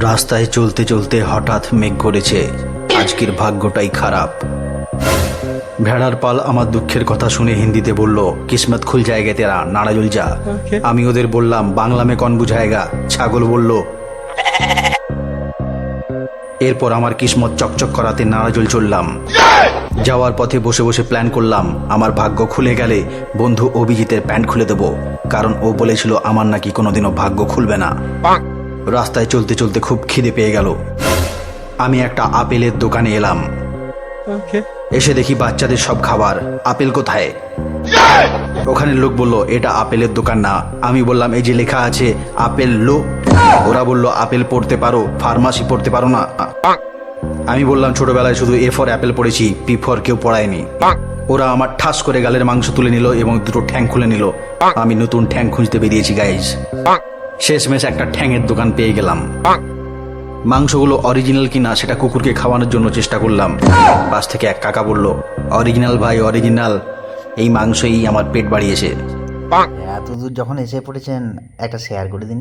রাস্তায় চলতে চলতে হঠাৎ মেঘ করেছে। আজকের ভাগ্যটাই খারাপ। ভেড়ার পাল আমার দুঃখের কথা শুনে হিন্দিতে বলল, কিসমত খুল জায়গা তেরা, নাড়াজুল যা। আমি ওদের বললাম, বাংলা মে কন বুঝায়েগা। ছাগল বলল। এরপর আমার কিসমত চকচক করাতে নাড়াজুল চললাম। যাওয়ার পথে বসে বসে প্ল্যান করলাম, আমার ভাগ্য খুলে গেলে বন্ধু অভিজিতের প্যান্ট খুলে দেব, কারণ ও বলেছিল আমার নাকি কোনোদিনও ভাগ্য খুলবে না। রাস্তায় চলতে চলতে খুব খিদে পেয়ে গেল। আমি একটা আপেলের দোকানে এলাম। এসে দেখি বাচ্চাদের সব খাবার। আপেল কোথায়? ওখানে লোক বলল, এটা আপেলের দোকান না। আমি বললাম, এই যে লেখা আছে আপেল লো। ওরা বলল, আপেল পড়তে পারো, ফার্মাসি পড়তে পারো না? আমি বললাম, ছোটবেলায় শুধু এ ফর অ্যাপেল পড়েছি, পি ফর কেউ পড়ায়নি। ওরা আমার ঠাস করে গালের মাংস তুলে নিল এবং দুটো ঠ্যাং খুলে নিল। আমি নতুন ঠ্যাং খুঁজতে বেরিয়েছি গাইজ। শেষমেশ একটা ঠ্যাংয়ের দোকান পেয়ে গেলাম। মাংসগুলো অরিজিনাল কিনা সেটা কুকুরকে খাওয়ানোর জন্য চেষ্টা করলাম। পাশ থেকে এক কাকা বলল, অরিজিনাল ভাই অরিজিনাল, এই মাংসই আমার পেট বাড়িয়েছে। এত দূর যখন এসে পড়েছেন একটা শেয়ার করে দিন।